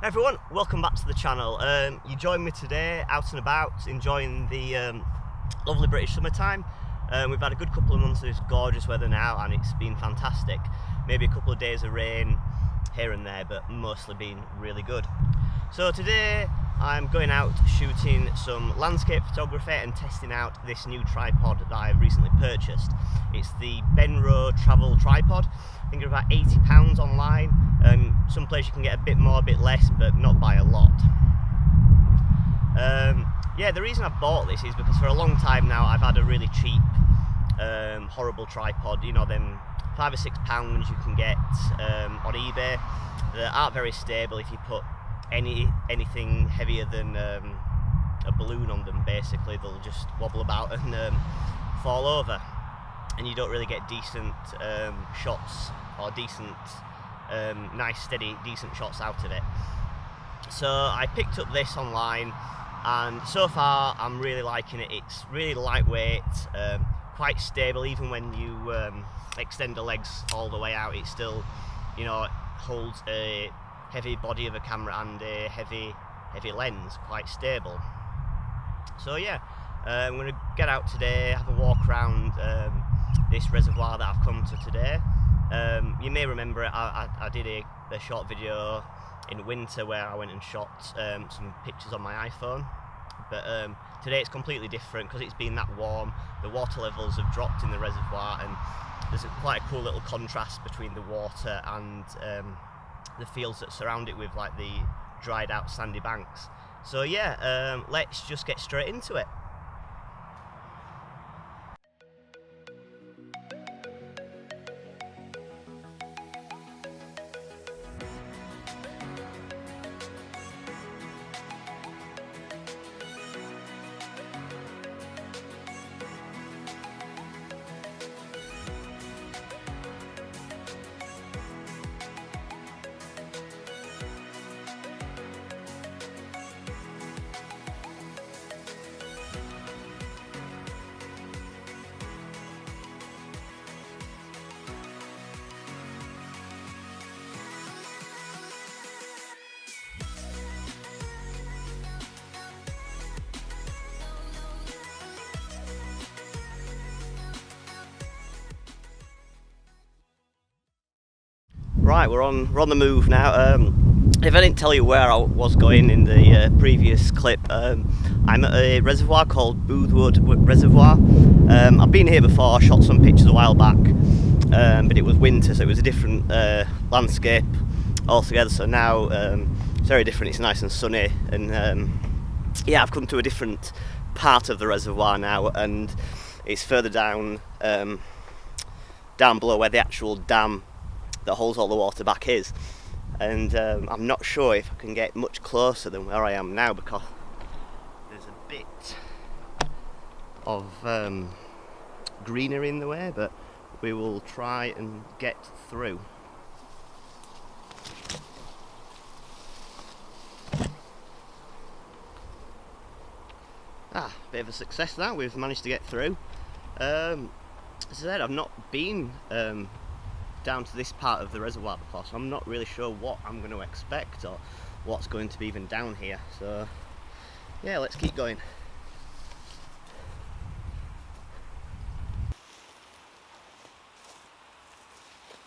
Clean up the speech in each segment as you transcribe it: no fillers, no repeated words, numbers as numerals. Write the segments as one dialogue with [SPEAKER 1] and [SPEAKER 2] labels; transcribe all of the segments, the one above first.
[SPEAKER 1] Hey everyone, welcome back to the channel. You join me today out and about, enjoying the lovely British summertime. We've had a good couple of months of this gorgeous weather now and it's been fantastic. Maybe a couple of days of rain here and there, but mostly been really good. So today I'm going out shooting some landscape photography and testing out this new tripod that I've recently purchased. It's the Benro travel tripod. I think it's about £80 online. Some places you can get a bit more, a bit less, but not by a lot. Yeah, the reason I bought this is because for a long time now I've had a really cheap, horrible tripod. You know, them £5 or £6 you can get on eBay. They aren't very stable if you put anything heavier than a balloon on them. Basically, they'll just wobble about and fall over, and you don't really get decent shots or decent, nice, steady, decent shots out of it. So I picked up this online, and so far I'm really liking it. It's really lightweight, quite stable. Even when you extend the legs all the way out, it still, you know, holds a heavy body of a camera and a heavy lens, quite stable. So yeah, I'm going to get out today, have a walk around this reservoir that I've come to today. You may remember I did a short video in winter where I went and shot some pictures on my iPhone, but today it's completely different because it's been that warm. The water levels have dropped in the reservoir, and there's quite a cool little contrast between the water and the fields that surround it, with like the dried out sandy banks. So yeah, let's just get straight into it. Right, we're on the move now. If I didn't tell you where I was going in the previous clip, I'm at a reservoir called Boothwood Reservoir. I've been here before, shot some pictures a while back, but it was winter, so it was a different landscape altogether. So now it's very different. It's nice and sunny, and yeah, I've come to a different part of the reservoir now, and it's further down below where the actual dam that holds all the water back is, and I'm not sure if I can get much closer than where I am now because there's a bit of greenery in the way, but we will try and get through. Bit of a success now, we've managed to get through. As I said, I've not been down to this part of the reservoir before, so I'm not really sure what I'm going to expect or what's going to be even down here. So yeah, let's keep going.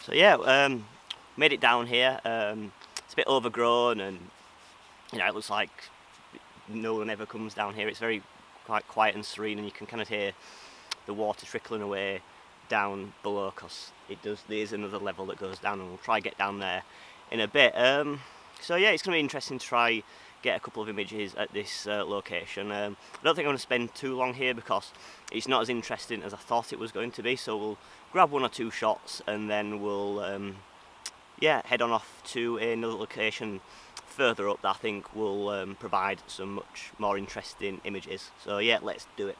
[SPEAKER 1] So yeah, made it down here. It's a bit overgrown, and you know, it looks like no one ever comes down here. It's quite quiet and serene, and you can kind of hear the water trickling away down below, because there's another level that goes down, and we'll try get down there in a bit. So yeah, it's going to be interesting to try get a couple of images at this location. I don't think I'm going to spend too long here because it's not as interesting as I thought it was going to be, so we'll grab one or two shots and then we'll yeah, head on off to another location further up that I think will provide some much more interesting images. So yeah, let's do it.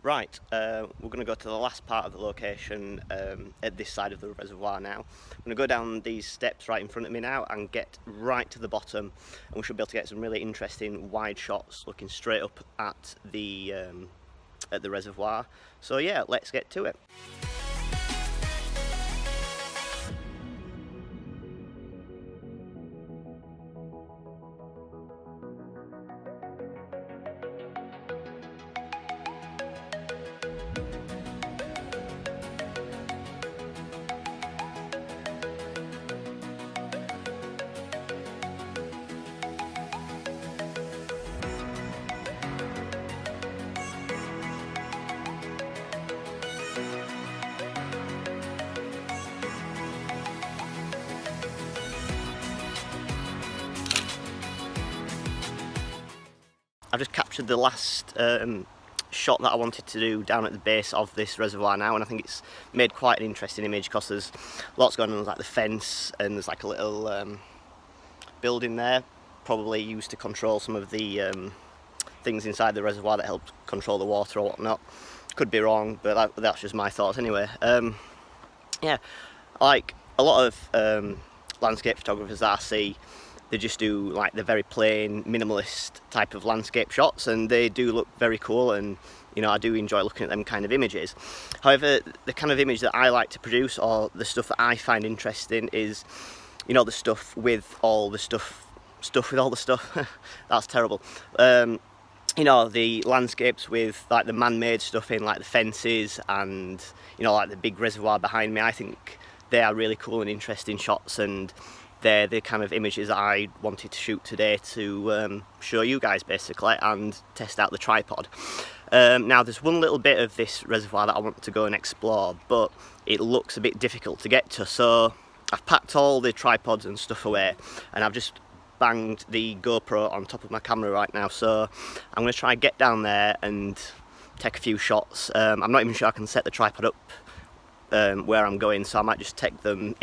[SPEAKER 1] Right, we're going to go to the last part of the location at this side of the reservoir now. I'm going to go down these steps right in front of me now and get right to the bottom, and we should be able to get some really interesting wide shots looking straight up at the reservoir. So yeah, let's get to it. I've just captured the last shot that I wanted to do down at the base of this reservoir now, and I think it's made quite an interesting image because there's lots going on, like the fence, and there's like a little building there, probably used to control some of the things inside the reservoir that help control the water or whatnot. Could be wrong, but that's just my thoughts anyway. Yeah, like a lot of landscape photographers that I see, they just do like the very plain, minimalist type of landscape shots, and they do look very cool, and you know, I do enjoy looking at them kind of images. However, the kind of image that I like to produce, or the stuff that I find interesting, is, you know, the stuff with all the stuff with all the stuff. That's terrible. You know, the landscapes with like the man-made stuff in, like the fences, and you know, like the big reservoir behind me. I think they are really cool and interesting shots, and they're the kind of images that I wanted to shoot today to show you guys basically, and test out the tripod. Now there's one little bit of this reservoir that I want to go and explore, but it looks a bit difficult to get to, so I've packed all the tripods and stuff away, and I've just banged the GoPro on top of my camera right now, so I'm going to try and get down there and take a few shots. I'm not even sure I can set the tripod up where I'm going, so I might just take them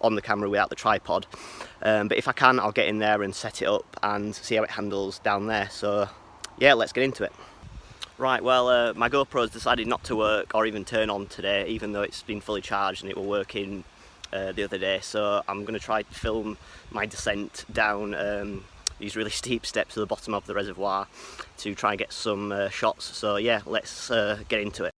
[SPEAKER 1] on the camera without the tripod, but if I can, I'll get in there and set it up and see how it handles down there. So yeah, let's get into it. Right, well, my GoPro's decided not to work or even turn on today, even though it's been fully charged and it was working the other day, so I'm going to try to film my descent down these really steep steps to the bottom of the reservoir to try and get some shots. So yeah, let's get into it.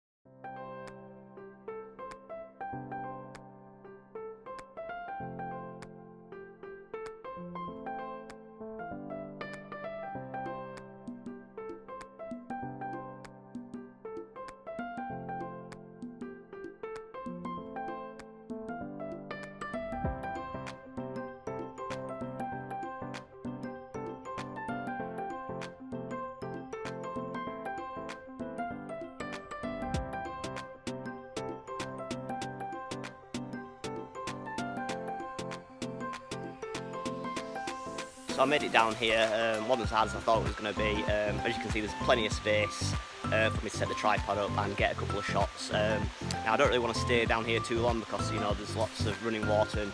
[SPEAKER 1] So I made it down here, wasn't as hard as I thought it was going to be. As you can see, there's plenty of space for me to set the tripod up and get a couple of shots. Now I don't really want to stay down here too long because, you know, there's lots of running water, and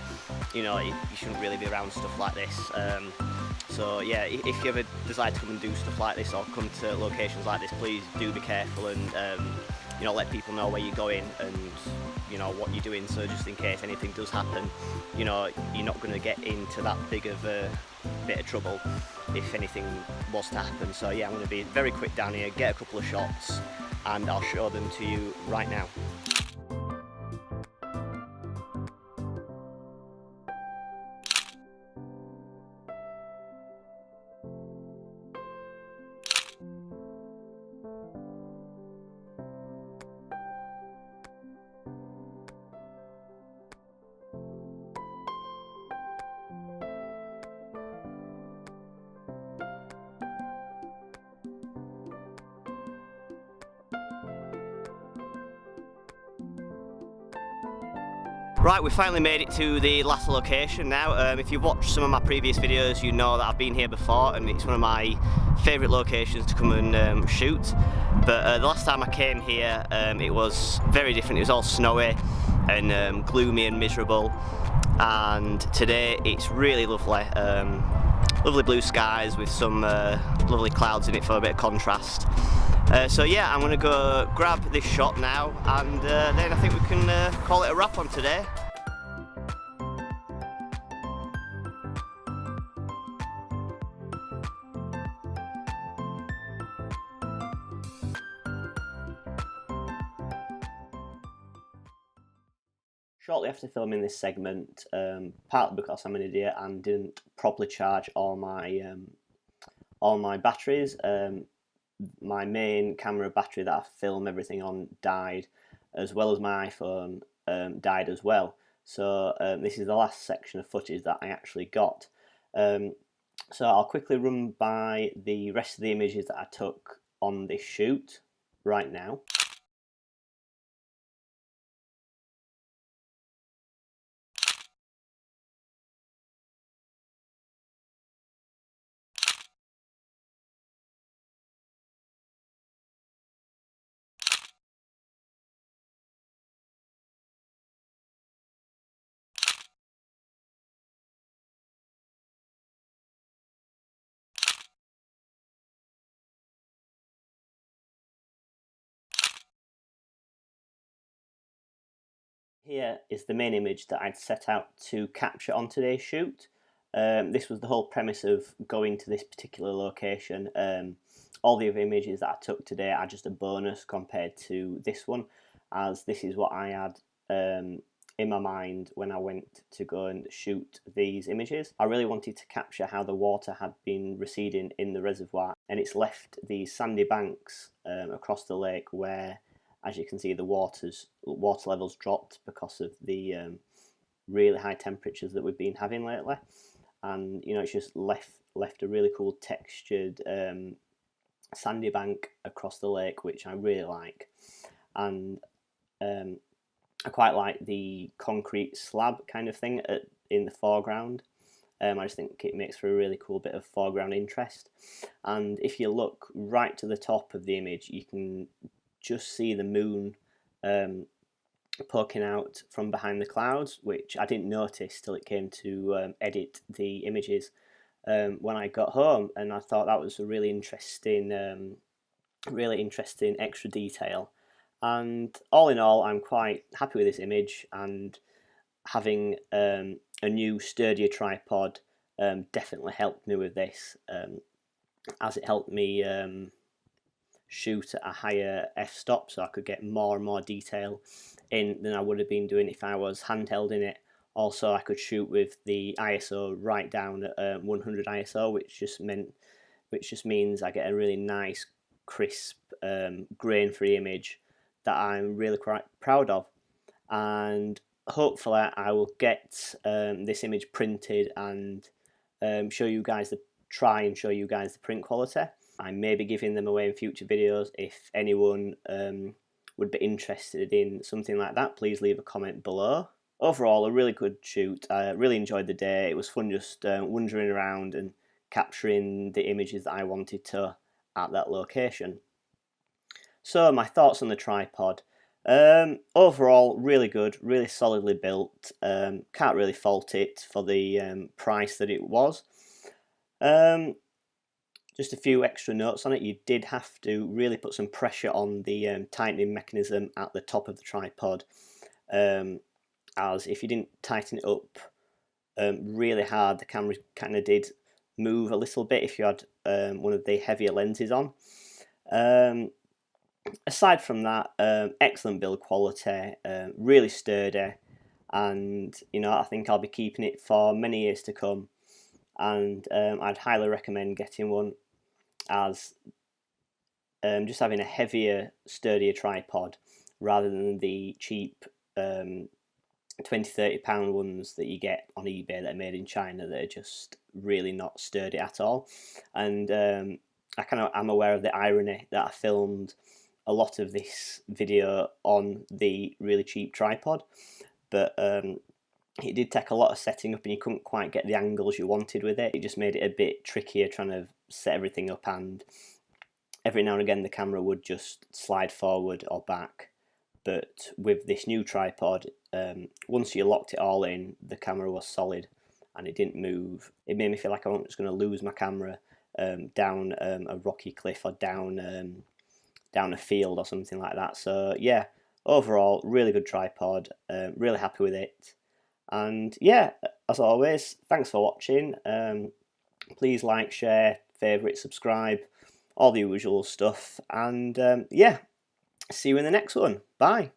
[SPEAKER 1] you know, you shouldn't really be around stuff like this. So yeah, if you ever decide to come and do stuff like this or come to locations like this, please do be careful, and you know, let people know where you're going and you know what you're doing, so just in case anything does happen, you know, you're not going to get into that big of a bit of trouble if anything was to happen. So yeah, I'm going to be very quick down here, get a couple of shots, and I'll show them to you right now. Right, we finally made it to the last location now. If you've watched some of my previous videos, you know that I've been here before, and it's one of my favourite locations to come and shoot. But the last time I came here, it was very different. It was all snowy and gloomy and miserable. And today it's really lovely. lovely blue skies with some lovely clouds in it for a bit of contrast. So yeah, I'm going to go grab this shot now, and then I think we can call it a wrap on today. Shortly after filming this segment, partly because I'm an idiot and didn't properly charge all my batteries, my main camera battery that I film everything on died, as well as my iPhone died as well. So this is the last section of footage that I actually got. So I'll quickly run by the rest of the images that I took on this shoot right now. Here is the main image that I'd set out to capture on today's shoot. This was the whole premise of going to this particular location. All the other images that I took today are just a bonus compared to this one, as this is what I had in my mind when I went to go and shoot these images. I really wanted to capture how the water had been receding in the reservoir, and it's left these sandy banks across the lake where, as you can see, the water levels dropped because of the really high temperatures that we've been having lately, and you know, it's just left a really cool textured sandy bank across the lake, which I really like. And I quite like the concrete slab kind of thing in the foreground. I just think it makes for a really cool bit of foreground interest. And if you look right to the top of the image, you can just see the moon poking out from behind the clouds, which I didn't notice till it came to edit the images when I got home, and I thought that was a really interesting extra detail. And all in all, I'm quite happy with this image, and having a new sturdier tripod definitely helped me with this, as it helped me shoot at a higher f-stop, so I could get more and more detail in than I would have been doing if I was handheld in it. Also, I could shoot with the ISO right down at 100 ISO, which just means I get a really nice, crisp, grain-free image that I'm really quite proud of. And hopefully I will get this image printed and try and show you guys the print quality. I may be giving them away in future videos. If anyone would be interested in something like that, please leave a comment below. Overall, a really good shoot. I really enjoyed the day. It was fun just wandering around and capturing the images that I wanted to at that location. So my thoughts on the tripod. Overall, really good, really solidly built. Can't really fault it for the price that it was. Just a few extra notes on it. You did have to really put some pressure on the tightening mechanism at the top of the tripod, as if you didn't tighten it up really hard, the camera kind of did move a little bit if you had one of the heavier lenses on. Aside from that, excellent build quality, really sturdy, and you know, I think I'll be keeping it for many years to come, and I'd highly recommend getting one, as just having a heavier, sturdier tripod rather than the cheap £20–30 ones that you get on eBay that are made in China that are just really not sturdy at all. And I'm aware of the irony that I filmed a lot of this video on the really cheap tripod, but it did take a lot of setting up and you couldn't quite get the angles you wanted with it. It just made it a bit trickier trying to set everything up, and every now and again the camera would just slide forward or back. But with this new tripod, once you locked it all in, the camera was solid, and it didn't move. It made me feel like I was just going to lose my camera down a rocky cliff or down a field or something like that. So yeah, overall, really good tripod. Really happy with it. And yeah, as always, thanks for watching. Please like, share, favourite, subscribe, all the usual stuff. And yeah, see you in the next one. Bye.